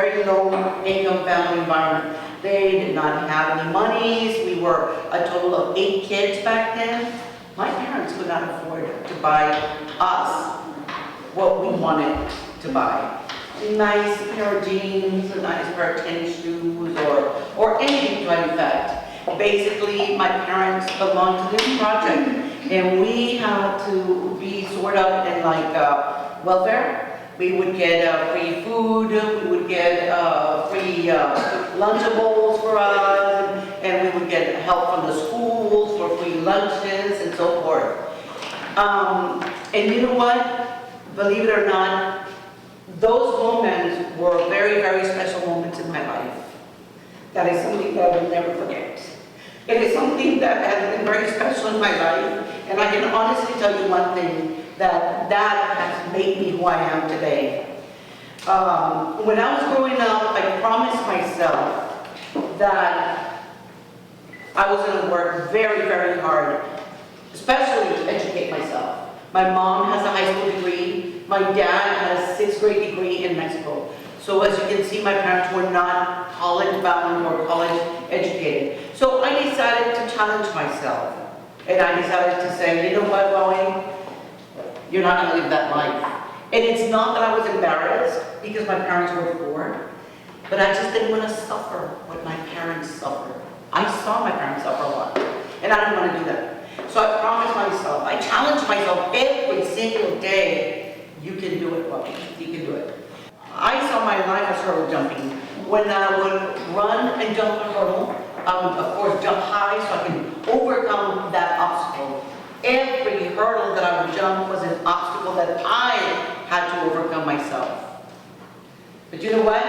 very low income family environment. They did not have any monies. We were a total of 8 kids back then. My parents could not afford to buy us what we wanted to buy. A nice pair of jeans, a nice pair of tennis shoes, or anything to that effect. Basically, my parents belonged to this project, and we had to be sort of in like welfare. We would get free food, we would get free Lunchables for us, and we would get help from the schools for free lunches and so forth. And you know what? Believe it or not, those moments were very, very special moments in my life. That is something that I will never forget. It is something that has been very special in my life, and I can honestly tell you one thing, that has made me who I am today. When I was growing up, I promised myself that I was going to work very, very hard, especially to educate myself. My mom has a high school degree. My dad has a 6th grade degree in Mexico. So as you can see, my parents were not college bound or college educated. So I decided to challenge myself. And I decided to say, you know what, Wawi? You're not going to live that life. And it's not that I was embarrassed because my parents were poor, but I just didn't want to suffer what my parents suffered. I saw my parents suffer a lot, and I didn't want to do that. So I promised myself, I challenged myself every single day, you can do it, Wawi, you can do it. I saw my life as hurdle jumping. When I would run and jump a hurdle, I would, of course, jump high so I can overcome that obstacle. Every hurdle that I would jump was an obstacle that I had to overcome myself. But you know what?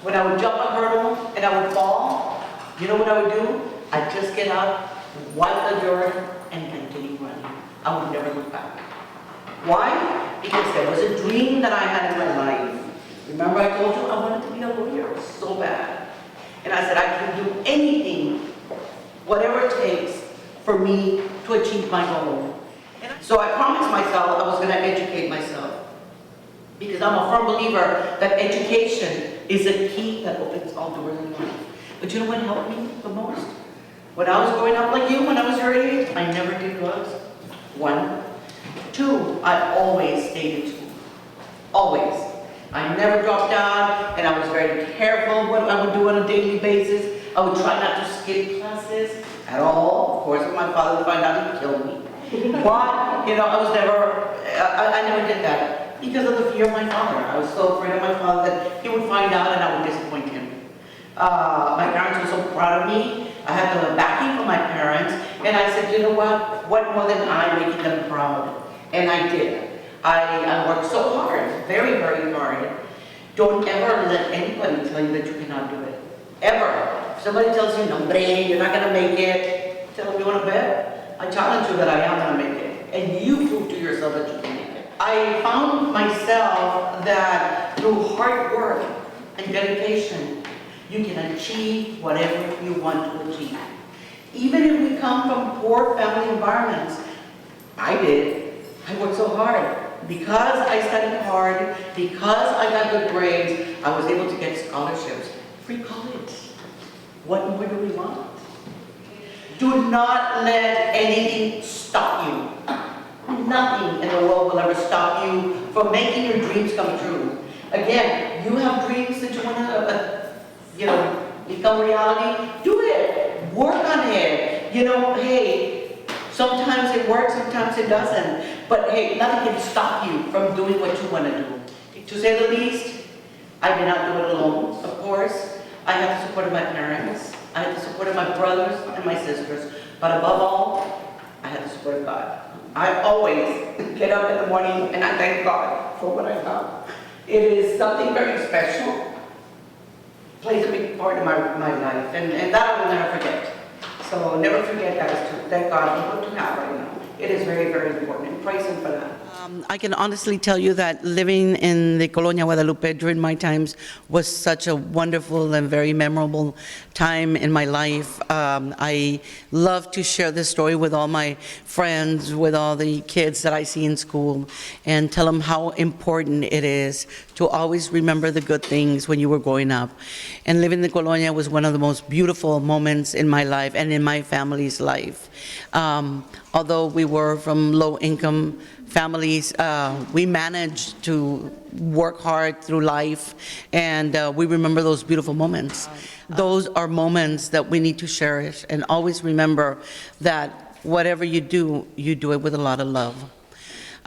When I would jump a hurdle and I would fall, you know what I would do? I'd just get up, wipe the dirt, and continue running. I would never look back. Why? Because there was a dream that I had in my life. Remember I told you I wanted to be a lawyer so bad. And I said I can do anything, whatever it takes, for me to achieve my goal. So I promised myself I was going to educate myself, because I'm a firm believer that education is a key that opens all doors in life. But you know what helped me the most? When I was growing up like you, when I was your age, I never did drugs. 1. 2, I always stayed in school. Always. I never dropped out, and I was very careful what I would do on a daily basis. I would try not to skip classes at all. Of course, if my father would find out, he'd kill me. But, you know, I never did that because of the fear of my father. I was so afraid of my father that he would find out and I would disappoint him. My parents were so proud of me. I had the backing from my parents, and I said, you know what more than I making them proud? And I did. I worked so hard, very, very hard. Don't ever let anybody tell you that you cannot do it. Ever. If somebody tells you, no, you're not going to make it, tell them you want to bet. I challenge you that I am going to make it. And you prove to yourself that you can make it. I found myself that through hard work and dedication, you can achieve whatever you want to achieve. Even if we come from poor family environments, I did. I worked so hard. Because I studied hard, because I got good grades, I was able to get scholarships. Free college. What more do we want? Do not let anything stop you. Nothing in the world will ever stop you from making your dreams come true. Again, you have dreams that you want to, become reality. Do it. Work on it. Hey, sometimes it works, sometimes it doesn't. But hey, nothing can stop you from doing what you want to do. To say the least, I did not do it alone, of course. I had the support of my parents. I had the support of my brothers and my sisters. But above all, I had the support of God. I always get up in the morning and I thank God for what I have. It is something very special. Plays a big part in my life. And that I will never forget. So never forget that, to thank God for what you have right now. It is very, very important, and praise Him for that. I can honestly tell you that living in the Colonia Guadalupe during my times was such a wonderful and very memorable time in my life. I love to share this story with all my friends, with all the kids that I see in school, and tell them how important it is to always remember the good things when you were growing up. And living in the Colonia was one of the most beautiful moments in my life and in my family's life. Although we were from low-income families, we managed to work hard through life, and we remember those beautiful moments. Those are moments that we need to cherish and always remember that whatever you do it with a lot of love.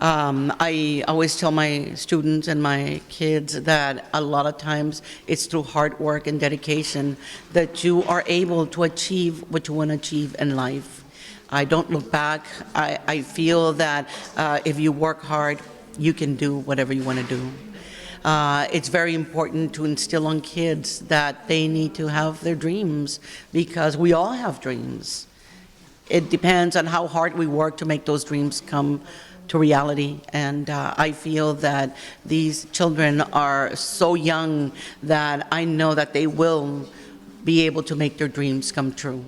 I always tell my students and my kids that a lot of times it's through hard work and dedication that you are able to achieve what you want to achieve in life. I don't look back. I feel that if you work hard, you can do whatever you want to do. It's very important to instill on kids that they need to have their dreams, because we all have dreams. It depends on how hard we work to make those dreams come to reality. And I feel that these children are so young that I know that they will be able to make their dreams come true.